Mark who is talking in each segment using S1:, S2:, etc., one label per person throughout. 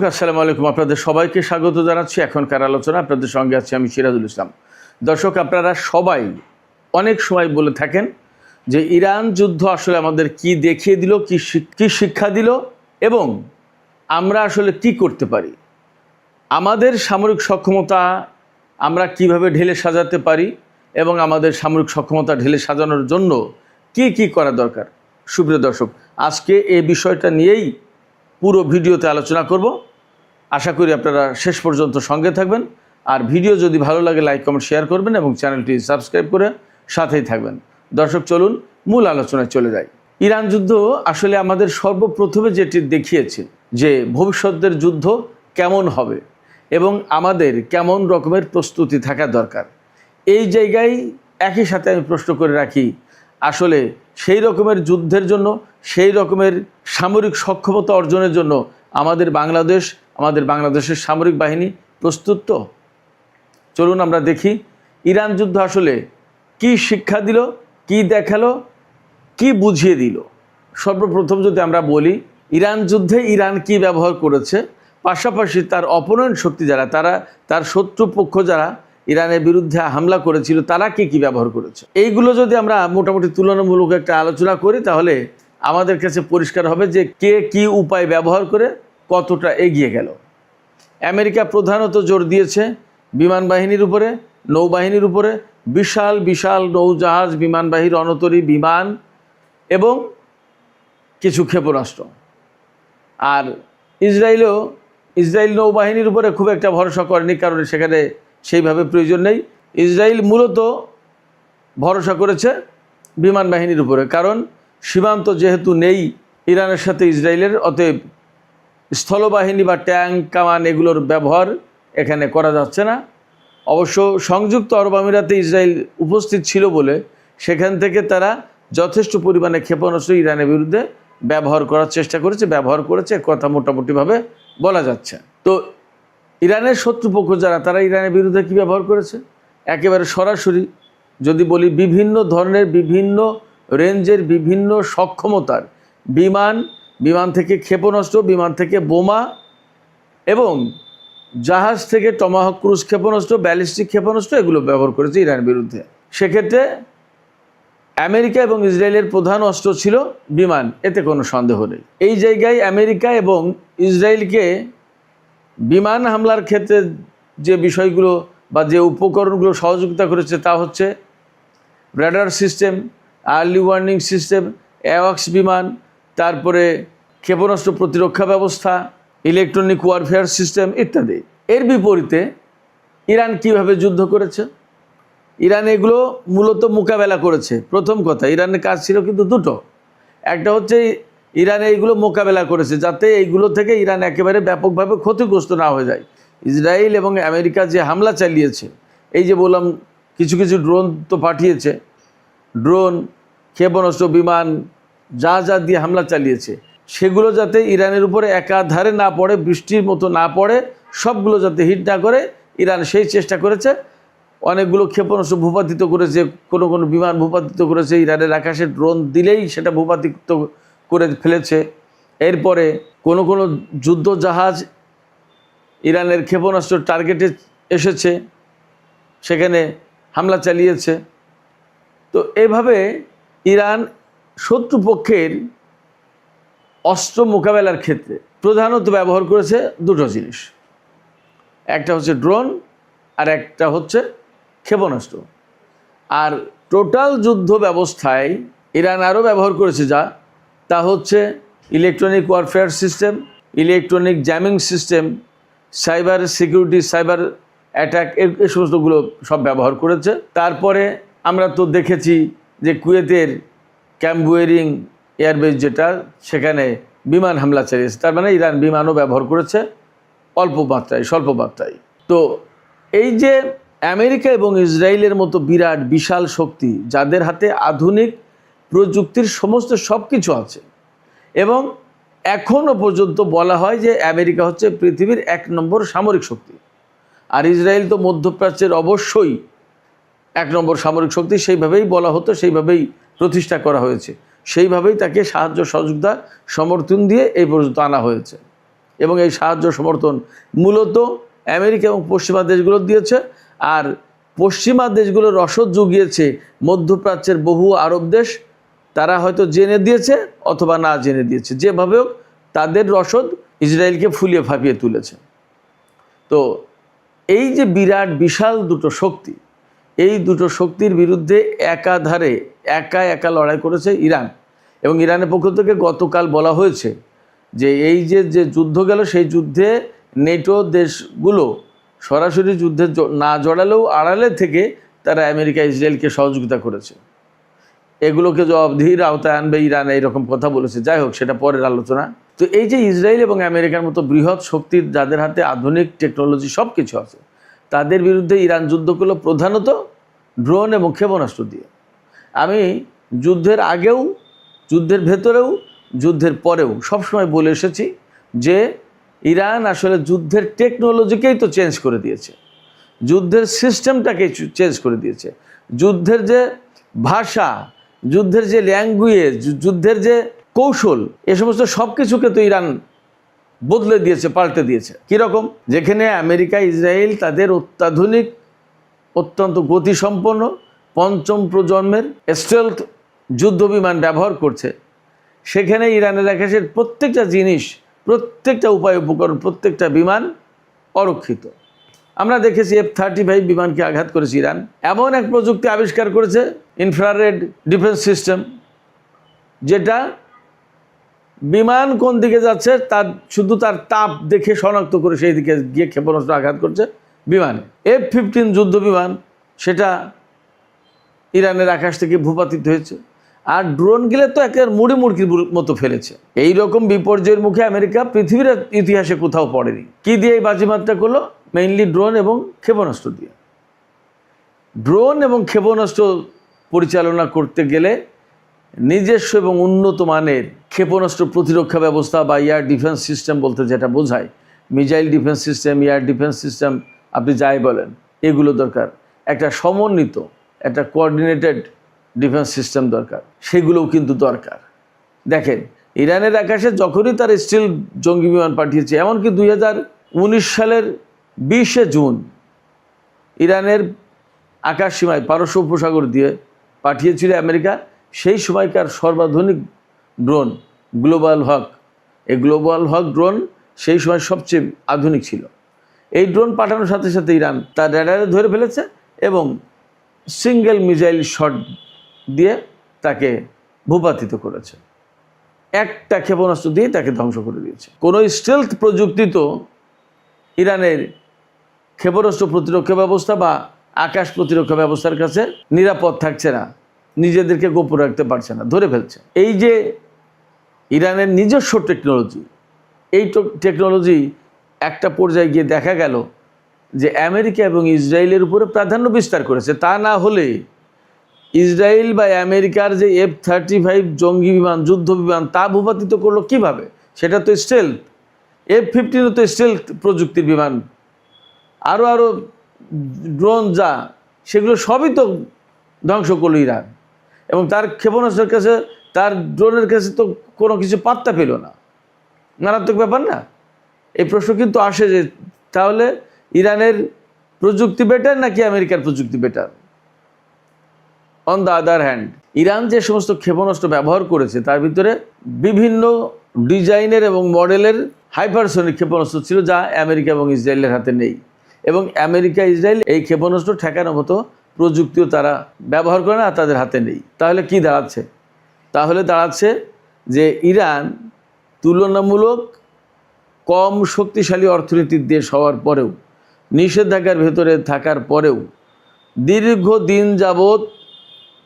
S1: আসসালামু আলাইকুম, আপনাদের সবাইকে স্বাগত জানাচ্ছি। এখনকার আলোচনা আপনাদের সঙ্গে আছি আমি সিরাজুল ইসলাম। দর্শক, আপনারা সবাই অনেক সময় বলে থাকেন যে ইরান যুদ্ধ আসলে আমাদের কি দেখিয়ে দিল, কি শিক্ষা দিল এবং আমরা আসলে কি করতে পারি, আমাদের সামরিক সক্ষমতা আমরা কিভাবে ঢেলে সাজাতে পারি এবং আমাদের সামরিক সক্ষমতা ঢেলে সাজানোর জন্য কি করা দরকার। সুপ্রিয় দর্শক, আজকে এই বিষয়টা নিয়েই পুরো ভিডিওতে আলোচনা করব। আশা করি আপনারা শেষ পর্যন্ত সঙ্গে থাকবেন। আর ভিডিও যদি ভালো লাগে লাইক কমেন্ট শেয়ার করবেন এবং চ্যানেলটি সাবস্ক্রাইব করে সাথেই থাকবেন। দর্শক, চলুন মূল আলোচনায় চলে যাই। ইরান যুদ্ধ আসলে আমাদের সর্বপ্রথমে যেটি দেখিয়েছে যে ভবিষ্যতের যুদ্ধ কেমন হবে এবং আমাদের কেমন রকমের প্রস্তুতি থাকা দরকার। এই জায়গায় একই সাথে আমি প্রশ্ন করে রাখি, আসলে সেই রকমের যুদ্ধের জন্য, সেই রকমের সামরিক সক্ষমতা অর্জনের জন্য আমাদের বাংলাদেশের সামরিক বাহিনী প্রস্তুত তো? চলুন আমরা দেখি ইরান যুদ্ধ আসলে কি শিক্ষা দিল, কি দেখালো, কি বুঝিয়ে দিল। সর্বপ্রথম যদি আমরা বলি, ইরান যুদ্ধে ইরান কি ব্যবহার করেছে, পাশাপাশি তার অপোনেন্ট শক্তি যারা, তার শত্রুপক্ষ যারা ইরানের বিরুদ্ধে হামলা করেছিল, তারা কি ব্যবহার করেছে, এইগুলো যদি আমরা মোটামুটি তুলনামূলক একটা আলোচনা করি, তাহলে আমাদের কাছে পরিষ্কার হবে যে কে কি উপায় ব্যবহার করে কতটা এগিয়ে গেল। আমেরিকা প্রধানত জোর দিয়েছে বিমান বাহিনীর উপরে, নৌবাহিনীর উপরে, বিশাল বিশাল নৌজাহাজ, বিমানবাহী রণতরী বিমান এবং কিছু ক্ষেপণাস্ত্র। আর ইসরায়েল নৌবাহিনীর উপরে খুব একটা ভরসা করেনি, কারণ সেখানে সেইভাবে প্রয়োজন নেই। ইসরায়েল মূলত ভরসা করেছে বিমান বাহিনীর উপরে, কারণ সীমান্ত যেহেতু নেই ইরানের সাথে ইসরায়েলের, অতএব স্থলবাহিনী বা ট্যাঙ্ক কামান এগুলোর ব্যবহার এখানে করা যাচ্ছে না। অবশ্য সংযুক্ত আরব আমিরাতে ইসরায়েল উপস্থিত ছিল বলে সেখান থেকে তারা যথেষ্ট পরিমাণে ক্ষেপণাস্ত্র ইরানের বিরুদ্ধে ব্যবহার করার চেষ্টা করেছে, ব্যবহার করেছে, কথা মোটামুটিভাবে বলা যাচ্ছে। তো ইরানের শত্রুপক্ষ যারা, তারা ইরানের বিরুদ্ধে কি ব্যবহার করেছে, একেবারে সরাসরি যদি বলি, বিভিন্ন ধরনের, বিভিন্ন রেঞ্জের, বিভিন্ন সক্ষমতার বিমান থেকে ক্ষেপণাস্ত্র, বিমান থেকে বোমা এবং জাহাজ থেকে টমাহক ক্রুজ ক্ষেপণাস্ত্র, ব্যালিস্টিক ক্ষেপণাস্ত্র, এগুলো ব্যবহার করেছে ইরানের বিরুদ্ধে। সেক্ষেত্রে আমেরিকা এবং ইসরায়েলের প্রধান অস্ত্র ছিল বিমান, এতে কোনো সন্দেহ নেই। এই জায়গায় আমেরিকা এবং ইসরায়েলকে বিমান হামলার ক্ষেত্রে যে বিষয়গুলো বা যে উপকরণগুলো সহযোগিতা করেছে তা হচ্ছে radar system, early warning system, অ্যাওয়াক্স বিমান, তারপরে ক্ষেপণাস্ত্র প্রতিরক্ষা ব্যবস্থা, ইলেকট্রনিক ওয়ারফেয়ার সিস্টেম ইত্যাদি। এর বিপরীতে ইরান কিভাবে যুদ্ধ করেছে? ইরান এগুলো মূলত মোকাবেলা করেছে। প্রথম কথা, ইরানের কাজ ছিল কিন্তু দুটো। একটা হচ্ছে ইরান এইগুলো মোকাবেলা করেছে যাতে এইগুলো থেকে ইরান একেবারে ব্যাপকভাবে ক্ষতিগ্রস্ত না হয়ে যায়। ইসরায়েল এবং আমেরিকা যে হামলা চালিয়েছে, এই যে বললাম কিছু ড্রোন তো পাঠিয়েছে, ড্রোন, ক্ষেপণাস্ত্র, বিমান, যা দিয়ে হামলা চালিয়েছে, সেগুলো যাতে ইরানের উপরে একাধারে না পড়ে, বৃষ্টির মতো না পড়ে, সবগুলো যাতে হিট না করে, ইরান সেই চেষ্টা করেছে। অনেকগুলো ক্ষেপণাস্ত্র ভূপাতিত করেছে, কোনো বিমান ভূপাতিত করেছে, ইরানের আকাশে ড্রোন দিলেই সেটা ভূপাতিত করে ফেলেছে। এরপরে কোনো যুদ্ধ জাহাজ ইরানের ক্ষেপণাস্ত্র টার্গেটে এসেছে, সেখানে হামলা চালিয়েছে। তো এভাবে ইরান শত্রুপক্ষের অস্ত্র মোকাবেলার ক্ষেত্রে প্রধানত ব্যবহার করেছে দুটো জিনিস, একটা হচ্ছে ড্রোন আর একটা হচ্ছে ক্ষেপণাস্ত্র। আর টোটাল যুদ্ধ ব্যবস্থায় ইরান আরও ব্যবহার করেছে তা হচ্ছে electronic warfare system, electronic jamming system, cyber security, cyber attack, এই সমস্তগুলো সব ব্যবহার করেছে। তারপরে আমরা তো দেখেছি যে কুয়েতের ক্যাম্প বুয়েরিং এয়ারবেস যেটা, সেখানে বিমান হামলা চালিয়েছে। তার মানে ইরান বিমানও ব্যবহার করেছে স্বল্প মাত্রায়। তো এই যে আমেরিকা এবং ইসরায়েলের মতো বিরাট বিশাল শক্তি, যাদের হাতে আধুনিক প্রযুক্তির সমস্ত সব কিছু আছে, এবং এখনও পর্যন্ত বলা হয় যে আমেরিকা হচ্ছে পৃথিবীর 1 নম্বর সামরিক শক্তি, আর ইসরায়েল তো মধ্যপ্রাচ্যের অবশ্যই 1 নম্বর সামরিক শক্তি, সেইভাবেই বলা হতো, সেইভাবেই প্রতিষ্ঠা করা হয়েছে, সেইভাবেই তাকে সাহায্য সহযোগিতা সমর্থন দিয়ে এই পর্যন্ত আনা হয়েছে। এবং এই সাহায্য সমর্থন মূলত আমেরিকা এবং পশ্চিমা দেশগুলো দিয়েছে। আর পশ্চিমা দেশগুলো রসদ জুগিয়েছে মধ্যপ্রাচ্যের বহু আরব দেশ, তারা হয়তো জেনে দিয়েছে অথবা না জেনে দিয়েছে, যেভাবে হোক তাদের রসদ ইসরায়েলকে ফুলিয়ে ফাঁপিয়ে তুলেছে। তো এই যে বিরাট বিশাল দুটো শক্তি, এই দুটো শক্তির বিরুদ্ধে একাধারে একা লড়াই করেছে ইরান। এবং ইরানের পক্ষ থেকে গতকাল বলা হয়েছে যে এই যে যুদ্ধ গেল, সেই যুদ্ধে নেটো দেশগুলো সরাসরি যুদ্ধে না জড়ালেও আড়ালে থেকে তারা আমেরিকা ইসরায়েলকে সহযোগিতা করেছে, এগুলোকে জবাবদিহির আওতায় আনবে ইরান, এইরকম কথা বলেছে। যাই হোক, সেটা পরের আলোচনা। তো এই যে ইসরায়েল এবং আমেরিকার মতো বৃহৎ শক্তির, যাদের হাতে আধুনিক টেকনোলজি সব কিছু আছে, তাদের বিরুদ্ধে ইরান যুদ্ধ করলো প্রধানত ড্রোন এবং ক্ষেপণাস্ত্র দিয়ে। আমি যুদ্ধের আগেও, যুদ্ধের ভেতরেও, যুদ্ধের পরেও সবসময় বলে এসেছি যে ইরান আসলে যুদ্ধের টেকনোলজিকেই তো চেঞ্জ করে দিয়েছে, যুদ্ধের সিস্টেমটাকে চেঞ্জ করে দিয়েছে, যুদ্ধের যে ভাষা, যুদ্ধের যে ল্যাঙ্গুয়েজ, যুদ্ধের যে কৌশল, এ সমস্ত সব কিছুকে তো ইরান বদলে দিয়েছে, পাল্টে দিয়েছে। কীরকম? যেখানে আমেরিকা ইসরায়েল তাদের অত্যাধুনিক, অত্যন্ত গতিসম্পন্ন পঞ্চম প্রজন্মের স্টেলথ যুদ্ধবিমান ব্যবহার করছে, সেখানে ইরানের আকাশের প্রত্যেকটা জিনিস, প্রত্যেকটা উপায় উপকরণ, প্রত্যেকটা বিমান অরক্ষিত। আমরা দেখেছি F-35 বিমানকে আঘাত করেছে ইরান। এমন এক প্রযুক্তি আবিষ্কার করেছে, ইনফ্রারেড ডিফেন্স সিস্টেম, যেটা বিমান কোন দিকে যাচ্ছে তার শুধু তার তাপ দেখে শনাক্ত করে সেই দিকে গিয়ে ক্ষেপণাস্ত্র আঘাত করছে বিমানে। F-15 যুদ্ধ বিমান, সেটা ইরানের আকাশ থেকে ভূপাতিত হয়েছে। আর ড্রোন গেলে তো একের মুড়ির মতো ফেলেছে। এই রকম বিপর্যয়ের মুখে আমেরিকা পৃথিবীর ইতিহাসে কোথাও পড়েনি। কি দিয়ে এই বাজিমাতটা করলো? মেইনলি ড্রোন এবং ক্ষেপণাস্ত্র দিয়ে। ড্রোন এবং ক্ষেপণাস্ত্র পরিচালনা করতে গেলে নিজস্ব এবং উন্নত মানের ক্ষেপণাস্ত্র প্রতিরক্ষা ব্যবস্থা বা এয়ার ডিফেন্স সিস্টেম বলতে যেটা বোঝায়, missile defence system, air defence system, আপনি যাই বলেন, এগুলো দরকার। একটা সমন্বিত, একটা কোঅর্ডিনেটেড ডিফেন্স সিস্টেম দরকার, সেগুলোও কিন্তু দরকার। দেখেন, ইরানের আকাশে যখনই তার স্টিল জঙ্গি বিমান পাঠিয়েছে, এমনকি 2019 সালের 20শে জুন ইরানের আকাশ সীমায় পারস্য উপসাগর দিয়ে পাঠিয়েছিল আমেরিকা সেই সময়কার সর্বাধুনিক ড্রোন গ্লোবাল হক। এই গ্লোবাল হক ড্রোন সেই সময় সবচেয়ে আধুনিক ছিল। এই ড্রোন পাঠানোর সাথে সাথে ইরান তার র্যাডারে ধরে ফেলেছে এবং সিঙ্গেল মিসাইল শট দিয়ে তাকে ভূপাতিত করেছে। একটা ক্ষেপণাস্ত্র দিয়ে তাকে ধ্বংস করে দিয়েছে। কোনো স্টেলথ প্রযুক্তি তো ইরানের ক্ষেপণাস্ত্র প্রতিরক্ষা ব্যবস্থা বা আকাশ প্রতিরক্ষা ব্যবস্থার কাছে নিরাপদ থাকছে না, নিজেদেরকে গোপন রাখতে পারছে না, ধরে ফেলছে। এই যে ইরানের নিজস্ব টেকনোলজি, এই টেকনোলজি একটা পর্যায়ে গিয়ে দেখা গেল যে আমেরিকা এবং ইসরায়েলের উপরে প্রাধান্য বিস্তার করেছে। তা না হলে ইসরায়েল বা আমেরিকার যে F-35 জঙ্গি বিমান, যুদ্ধ বিমান, তা ভূপাতিত করলো কিভাবে? সেটা তো স্টেলথ। F-15 তো স্টেলথ প্রযুক্তির বিমান। আরও ড্রোন যা, সেগুলো সবই তো ধ্বংস করলো ইরান। এবং তার ক্ষেপণাস্ত্রের কাছে, তার ড্রোনের কাছে তো কোনো কিছু পাত্তা পেল না। মারাত্মক ব্যাপার না? এই প্রশ্ন কিন্তু আসে যে তাহলে ইরানের প্রযুক্তি বেটার নাকি আমেরিকার প্রযুক্তি better? On the other hand, Iran যে সমস্ত ক্ষেপণাস্ত্র ব্যবহার করেছে তার ভিতরে বিভিন্ন ডিজাইনের এবং মডেলের হাইপারসনিক ক্ষেপণাস্ত্র ছিল, যা আমেরিকা এবং ইসরায়েলের হাতে নেই। এবং আমেরিকা ইসরায়েল এই ক্ষেপণাস্ত্র ঠেকানোর মতো প্রযুক্তিও তারা ব্যবহার করে না, তাদের হাতে নেই। তাহলে কি দাঁড়াচ্ছে? তাহলে দাঁড়াচ্ছে যে ইরান তুলনামূলক কম শক্তিশালী অর্থনীতির দেশ হওয়ার পরেও, নিষেধাজ্ঞার ভেতরে থাকার পরেও, দীর্ঘদিন যাবৎ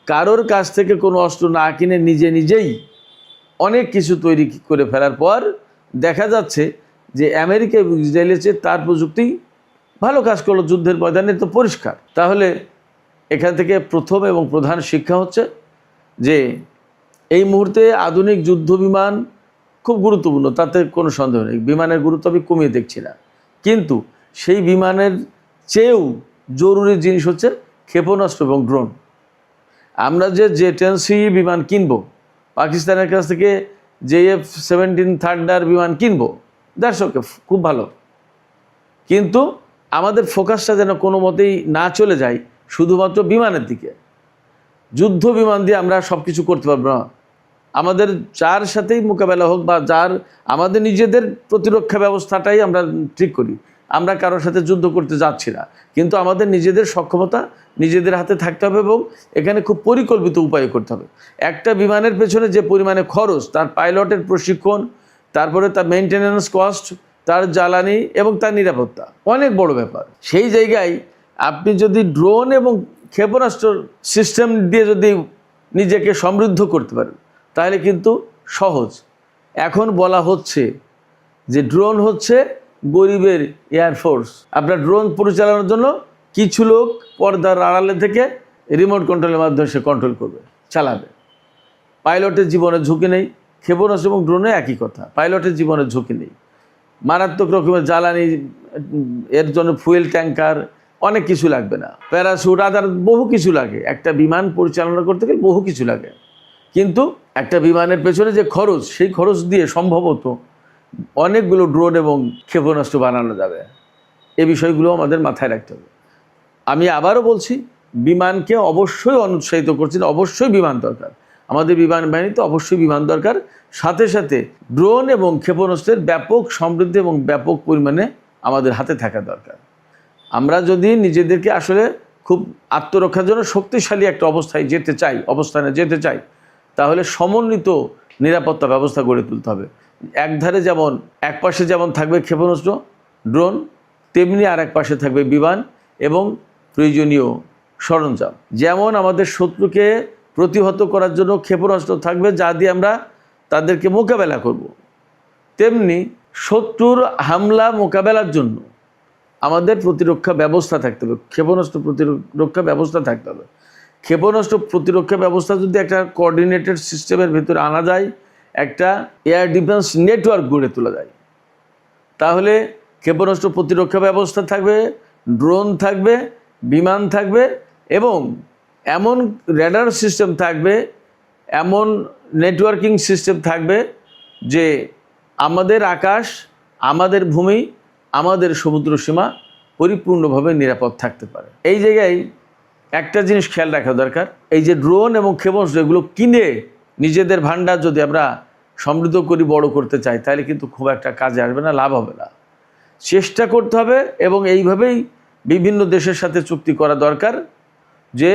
S1: কারোর কাছ থেকে কোনো অস্ত্র না কিনে নিজেই অনেক কিছু তৈরি করে ফেলার পর দেখা যাচ্ছে যে আমেরিকা এবং ইসরায়েলের চেয়ে তার প্রযুক্তি ভালো কাজ করলো যুদ্ধের ময়দানে। তো পরিষ্কার, তাহলে এখান থেকে প্রথম এবং প্রধান শিক্ষা হচ্ছে যে এই মুহূর্তে আধুনিক যুদ্ধ বিমান খুব গুরুত্বপূর্ণ, তাতে কোনো সন্দেহ নেই। বিমানের গুরুত্ব আমি কমিয়ে দেখছি না, কিন্তু সেই বিমানের চেয়েও জরুরি জিনিস হচ্ছে ক্ষেপণাস্ত্র এবং ড্রোন। আমরা যে J-10C বিমান কিনবো, পাকিস্তানের কাছ থেকে যে F-17 থান্ডার বিমান কিনবো, দ্যাটস ওকে, খুব ভালো। কিন্তু আমাদের ফোকাসটা যেন কোনো মতেই না চলে যায় শুধুমাত্র বিমানের দিকে। যুদ্ধ বিমান দিয়ে আমরা সব কিছু করতে পারবো না। আমাদের যার সাথেই মোকাবেলা হোক বা আমাদের নিজেদের প্রতিরক্ষা ব্যবস্থাটাই আমরা ঠিক করি। আমরা কারোর সাথে যুদ্ধ করতে যাচ্ছি না, কিন্তু আমাদের নিজেদের সক্ষমতা নিজেদের হাতে থাকতে হবে এবং এখানে খুব পরিকল্পিত উপায় করতে হবে। একটা বিমানের পেছনে যে পরিমাণে খরচ, তার পাইলটের প্রশিক্ষণ, তারপরে তার মেনটেন্যান্স কস্ট, তার জ্বালানি এবং তার নিরাপত্তা অনেক বড় ব্যাপার। সেই জায়গায় আপনি যদি ড্রোন এবং ক্ষেপণাস্ত্র সিস্টেম দিয়ে যদি নিজেকে সমৃদ্ধ করতে পারেন তাহলে কিন্তু সহজ। এখন বলা হচ্ছে যে ড্রোন হচ্ছে গরিবের এয়ারফোর্স। আপনার ড্রোন পরিচালনার জন্য কিছু লোক পর্দার আড়ালে থেকে রিমোট কন্ট্রোলের মাধ্যমে সে কন্ট্রোল করবে, চালাবে। পাইলটের জীবনের ঝুঁকি নেই। ক্ষেপণাস্ত্র এবং ড্রোনে একই কথা, পাইলটের জীবনের ঝুঁকি নেই। মারাত্মক রকমের জ্বালানি, এর জন্য ফুয়েল ট্যাঙ্কার, অনেক কিছু লাগবে না, প্যারাশুট, আদার বহু কিছু লাগে। একটা বিমান পরিচালনা করতে গেলে বহু কিছু লাগে, কিন্তু একটা বিমানের পেছনে যে খরচ, সেই খরচ দিয়ে সম্ভবত অনেকগুলো ড্রোন এবং ক্ষেপণাস্ত্র বানানো যাবে। এই বিষয়গুলো আমাদের মাথায় রাখতে হবে। আমি আবারও বলছি, বিমানকে অবশ্যই অনুৎসাহিত করছি, অবশ্যই বিমান দরকার, আমাদের বিমান বাহিনীতে অবশ্যই বিমান দরকার। সাথে সাথে ড্রোন এবং ক্ষেপণাস্ত্রের ব্যাপক সমৃদ্ধি এবং ব্যাপক পরিমাণে আমাদের হাতে থাকা দরকার। আমরা যদি নিজেদেরকে আসলে খুব আত্মরক্ষার জন্য শক্তিশালী একটা অবস্থানে যেতে চাই, তাহলে সমন্বিত নিরাপত্তা ব্যবস্থা গড়ে তুলতে হবে। এক পাশে যেমন থাকবে ক্ষেপণাস্ত্র, ড্রোন, তেমনি আর এক পাশে থাকবে বিমান এবং প্রয়োজনীয় সরঞ্জাম। যেমন আমাদের শত্রুকে প্রতিহত করার জন্য ক্ষেপণাস্ত্র থাকবে, যা দিয়ে আমরা তাদেরকে মোকাবেলা করব, তেমনি শত্রুর হামলা মোকাবেলার জন্য আমাদের প্রতিরক্ষা ব্যবস্থা থাকতে হবে, ক্ষেপণাস্ত্র প্রতিরক্ষা ব্যবস্থা থাকতে হবে। ক্ষেপণাস্ত্র প্রতিরক্ষা ব্যবস্থা যদি একটা কোঅর্ডিনেটেড সিস্টেমের ভেতরে আনা যায়, একটা এয়ার ডিফেন্স নেটওয়ার্ক গড়ে তোলা যায়, তাহলে ক্ষেপণাস্ত্র প্রতিরক্ষা ব্যবস্থা থাকবে, ড্রোন থাকবে, বিমান থাকবে এবং এমন রেডার সিস্টেম থাকবে, এমন নেটওয়ার্কিং সিস্টেম থাকবে যে আমাদের আকাশ, আমাদের ভূমি, আমাদের সমুদ্র সীমা পরিপূর্ণভাবে নিরাপদ থাকতে পারে। এই জায়গায় একটা জিনিস খেয়াল রাখা দরকার, এই যে ড্রোন এবং ক্ষেপণাস্ত্র এগুলো কিনে নিজেদের ভান্ডার যদি আমরা সমৃদ্ধ করি, বড় করতে চাই, তাহলে কিন্তু খুব একটা কাজে আসবে না, লাভ হবে না। চেষ্টা করতে হবে এবং এইভাবেই বিভিন্ন দেশের সাথে চুক্তি করা দরকার যে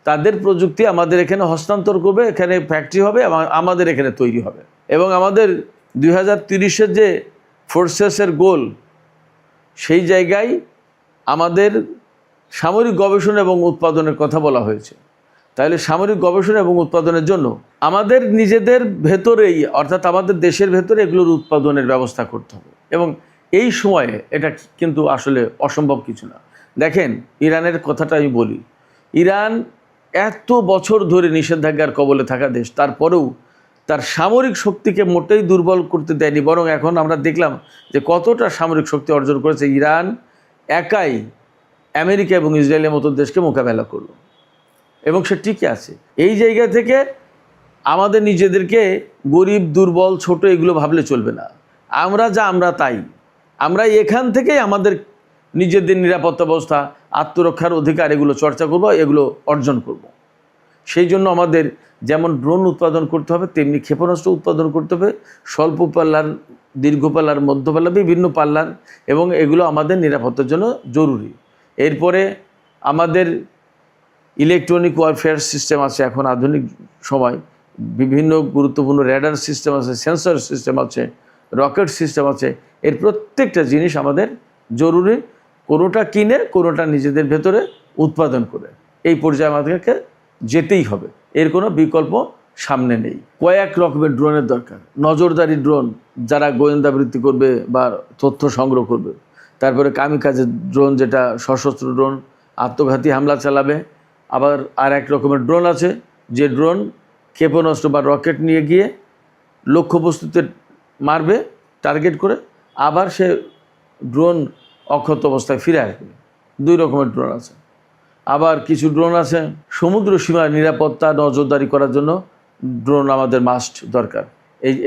S1: তাদের প্রযুক্তি আমাদের এখানে হস্তান্তর করবে, এখানে ফ্যাক্টরি হবে, আমাদের এখানে তৈরি হবে। এবং আমাদের 2030-এর যে ফোর্সেসের গোল, সেই জায়গায় আমাদের সামরিক গবেষণা এবং উৎপাদনের কথা বলা হয়েছে। তাহলে সামরিক গবেষণা এবং উৎপাদনের জন্য আমাদের নিজেদের ভেতরেই, অর্থাৎ আমাদের দেশের ভেতরে এগুলোর উৎপাদনের ব্যবস্থা করতে হবে। এবং এই সময়ে এটা কিন্তু আসলে অসম্ভব কিছু না। দেখেন, ইরানের কথাটা আমি বলি, ইরান এত বছর ধরে নিষেধাজ্ঞার কবলে থাকা দেশ, তারপরেও তার সামরিক শক্তিকে মোটেই দুর্বল করতে দেয়নি, বরং এখন আমরা দেখলাম যে কতটা সামরিক শক্তি অর্জন করেছে। ইরান একাই আমেরিকা এবং ইসরায়েলের মতো দেশকে মোকাবেলা করলো এবং সে টিকে আছে। এই জায়গা থেকে আমাদের নিজেদেরকে গরিব, দুর্বল, ছোট এগুলো ভাবলে চলবে না। আমরা তাই, আমরা এখান থেকেই আমাদের নিজেদের নিরাপত্তা ব্যবস্থা, আত্মরক্ষার অধিকার এগুলো চর্চা করব, এগুলো অর্জন করব। সেই জন্য আমাদের যেমন ড্রোন উৎপাদন করতে হবে, তেমনি ক্ষেপণাস্ত্র উৎপাদন করতে হবে, স্বল্প পাল্লার, দীর্ঘ পাল্লার, মধ্য পাল্লার, বিভিন্ন পাল্লার, এবং এগুলো আমাদের নিরাপত্তার জন্য জরুরি। এরপরে আমাদের ইলেকট্রনিক ওয়ারফেয়ার সিস্টেম আছে, এখন আধুনিক সময় বিভিন্ন গুরুত্বপূর্ণ রেডার সিস্টেম আছে, সেন্সর সিস্টেম আছে, রকেট সিস্টেম আছে। এর প্রত্যেকটা জিনিস আমাদের জরুরি, কোনোটা কিনে কোনোটা নিজেদের ভেতরে উৎপাদন করে এই পর্যায়ে আমাদেরকে যেতেই হবে, এর কোনো বিকল্প সামনে নেই। কয়েক রকমের ড্রোনের দরকার। নজরদারি ড্রোন, যারা গোয়েন্দাবৃত্তি করবে বা তথ্য সংগ্রহ করবে। তারপরে কামিকাজে ড্রোন, যেটা সশস্ত্র ড্রোন, আত্মঘাতী হামলা চালাবে। আবার আর এক রকমের ড্রোন আছে, যে ড্রোন ক্ষেপণাস্ত্র বা রকেট নিয়ে গিয়ে লক্ষ্যবস্তুতে মারবে টার্গেট করে, আবার সে ড্রোন অক্ষত অবস্থায় ফিরে আসবে। দুই রকমের ড্রোন আছে। আবার কিছু ড্রোন আছে সমুদ্র সীমার নিরাপত্তা নজরদারি করার জন্য, ড্রোন আমাদের মাস্ট দরকার।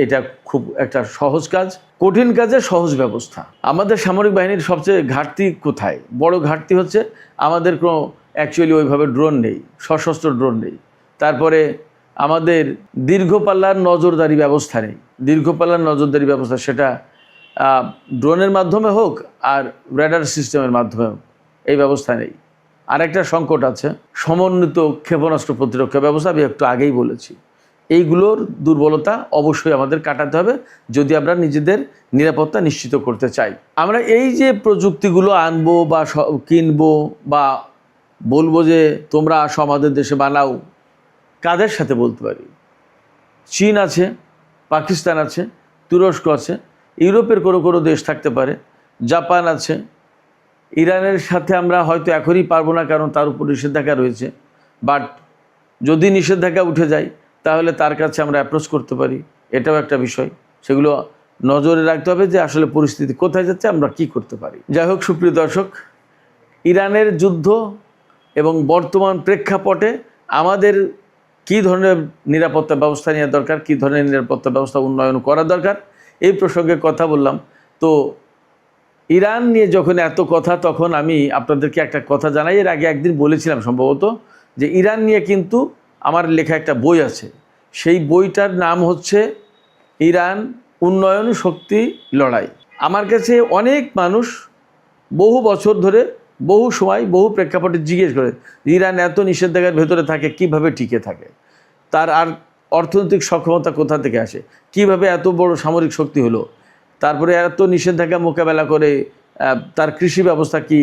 S1: এটা খুব একটা সহজ কাজ, কঠিন কাজে সহজ ব্যবস্থা। আমাদের সামরিক বাহিনীর সবচেয়ে ঘাটতি কোথায়? বড় ঘাটতি হচ্ছে আমাদের কোনো অ্যাকচুয়ালি ওইভাবে ড্রোন নেই, সশস্ত্র ড্রোন নেই। তারপরে আমাদের দীর্ঘপাল্লার নজরদারি ব্যবস্থা নেই। দীর্ঘপাল্লার নজরদারি ব্যবস্থা সেটা ড্রোনের মাধ্যমে হোক আর রেডার সিস্টেমের মাধ্যমে হোক, এই ব্যবস্থা নেই। আরেকটা সংকট আছে সমন্বিত ক্ষেপণাস্ত্র প্রতিরক্ষা ব্যবস্থা, আমি একটু আগেই বলেছি। এইগুলোর দুর্বলতা অবশ্যই আমাদের কাটাতে হবে যদি আমরা নিজেদের নিরাপত্তা নিশ্চিত করতে চাই। আমরা এই যে প্রযুক্তিগুলো আনবো বা কিনবো বা বলবো যে তোমরা আসো আমাদের দেশে বানাও, কাদের সাথে বলতে পারি? চীন আছে, পাকিস্তান আছে, তুরস্ক আছে, ইউরোপের কোনো দেশ থাকতে পারে, জাপান আছে। ইরানের সাথে আমরা হয়তো এখনই পারবো না, কারণ তার উপর নিষেধাজ্ঞা রয়েছে। বাট যদি নিষেধাজ্ঞা উঠে যায় তাহলে তার কাছে আমরা অ্যাপ্রোচ করতে পারি, এটাও একটা বিষয়। সেগুলো নজরে রাখতে হবে যে আসলে পরিস্থিতি কোথায় যাচ্ছে, আমরা কি করতে পারি। যাই হোক সুপ্রিয় দর্শক, ইরানের যুদ্ধ এবং বর্তমান প্রেক্ষাপটে আমাদের কী ধরনের নিরাপত্তা ব্যবস্থা নেওয়া দরকার, কী ধরনের নিরাপত্তা ব্যবস্থা উন্নয়ন করা দরকার, এই প্রসঙ্গে কথা বললাম। তো ইরান নিয়ে যখন এত কথা, তখন আমি আপনাদেরকে একটা কথা জানাই। এর আগে একদিন বলেছিলাম সম্ভবত, যে ইরান নিয়ে কিন্তু আমার লেখা একটা বই আছে। সেই বইটার নাম হচ্ছে ইরান উন্নয়ন শক্তি লড়াই। আমার কাছে অনেক মানুষ বহু বছর ধরে, বহু সময়, বহু প্রেক্ষাপটে জিজ্ঞেস করে ইরান এত নিষেধাজ্ঞার ভেতরে থাকে, কিভাবে টিকে থাকে, তার আর অর্থনৈতিক সক্ষমতা কোথা থেকে আসে, কিভাবে এত বড় সামরিক শক্তি হলো, তারপরে এত নিষেধাজ্ঞা মোকাবেলা করে তার কৃষি ব্যবস্থা কি,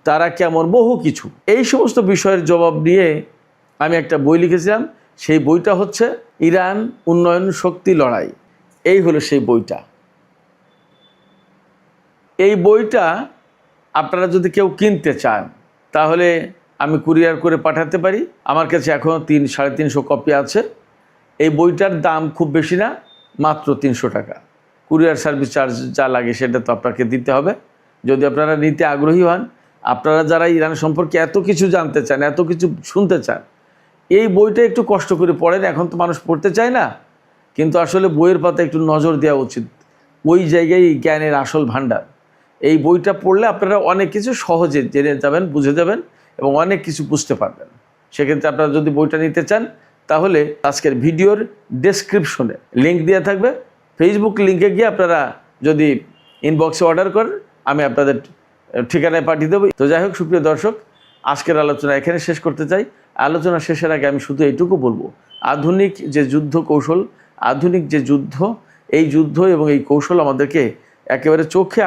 S1: তারা কেমন, বহু কিছু। এই সমস্ত বিষয়ের জবাব নিয়ে আমি একটা বই লিখেছিলাম। সেই বইটা হচ্ছে ইরান উন্নয়ন শক্তি লড়াই। এই হলো সেই বইটা। এই বইটা আপনারা যদি কেউ কিনতে চান তাহলে আমি কুরিয়ার করে পাঠাতে পারি। আমার কাছে এখনও 300-350 কপি আছে। এই বইটার দাম খুব বেশি না, মাত্র 300 টাকা। কুরিয়ার সার্ভিস চার্জ যা লাগে সেটা তো আপনাকে দিতে হবে। যদি আপনারা নিতে আগ্রহী হন, আপনারা যারা ইরান সম্পর্কে এত কিছু জানতে চান, এত কিছু শুনতে চান, এই বইটা একটু কষ্ট করে পড়েন। এখন তো মানুষ পড়তে চায় না, কিন্তু আসলে বইয়ের পাতা একটু নজর দেওয়া উচিত। ওই জায়গায় জ্ঞানের আসল ভাণ্ডার। এই বইটা পড়লে আপনারা অনেক কিছু সহজে জেনে যাবেন, বুঝে যাবেন এবং অনেক কিছু বুঝতে পারবেন। সেক্ষেত্রে আপনারা যদি বইটা নিতে চান তাহলে আজকের ভিডিওর ডেসক্রিপশনে লিঙ্ক দেওয়া থাকবে। ফেসবুক লিঙ্কে গিয়ে আপনারা যদি ইনবক্সে অর্ডার করেন, আমি আপনাদের ঠিকানায় পাঠিয়ে দেবো। তো যাই হোক সুপ্রিয় দর্শক, আজকের আলোচনা এখানে শেষ করতে চাই। আলোচনা শেষের আগে আমি শুধু এইটুকু বলবো, আধুনিক যে যুদ্ধ কৌশল, আধুনিক যে যুদ্ধ, এই যুদ্ধ এবং এই কৌশল আমাদেরকে একেবারে চোখে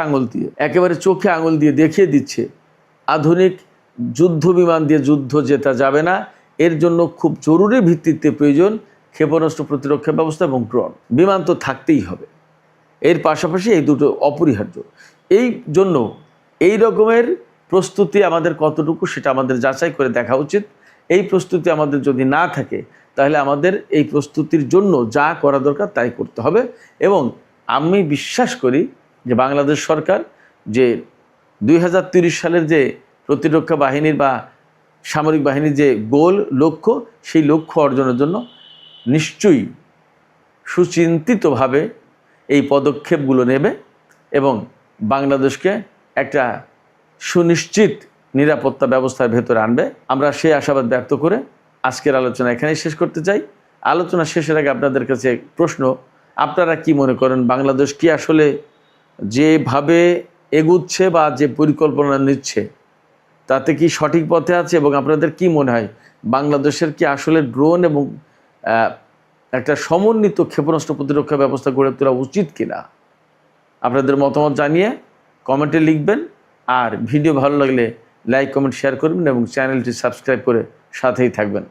S1: আঙুল দিয়ে দেখিয়ে দিচ্ছে আধুনিক যুদ্ধ বিমান দিয়ে যুদ্ধ জেতা যাবে না। এর জন্য খুব জরুরি ভিত্তিতে প্রয়োজন ক্ষেপণাস্ত্র প্রতিরক্ষা ব্যবস্থা এবং ড্রোন। বিমান তো থাকতেই হবে, এর পাশাপাশি এই দুটো অপরিহার্য। এই জন্য এই রকমের প্রস্তুতি আমাদের কতটুকু সেটা আমাদের যাচাই করে দেখা উচিত। এই প্রস্তুতি আমাদের যদি না থাকে তাহলে আমাদের এই প্রস্তুতির জন্য যা করা দরকার তাই করতে হবে। এবং আমি বিশ্বাস করি যে বাংলাদেশ সরকার যে 2030 সালের যে প্রতিরক্ষা বাহিনীর বা সামরিক বাহিনীর যে গোল, লক্ষ্য, সেই লক্ষ্য অর্জনের জন্য নিশ্চয়ই সুচিন্তিতভাবে এই পদক্ষেপগুলো নেবে এবং বাংলাদেশকে একটা সুনিশ্চিত নিরাপত্তা ব্যবস্থার ভেতরে আনবে। আমরা সেই আশাবাদ ব্যক্ত করে আজকের আলোচনা এখানেই শেষ করতে চাই। আলোচনা শেষের আগে আপনাদের কাছে প্রশ্ন, আপনারা কি মনে করেন বাংলাদেশ কি আসলে যেভাবে এগুচ্ছে বা যে পরিকল্পনা নিচ্ছে তাতে কি সঠিক পথে আছে? এবং আপনাদের কি মনে হয় বাংলাদেশের কি আসলে ড্রোন এবং একটা সমন্বিত ক্ষেপণাস্ত্র প্রতিরক্ষা ব্যবস্থা গড়ে তোলা উচিত কিনা? আপনাদের মতামত জানিয়ে কমেন্টে লিখবেন। আর ভিডিও ভালো লাগলে লাইক, কমেন্ট, শেয়ার করবেন এবং চ্যানেলটি সাবস্ক্রাইব করে সাথেই থাকবেন।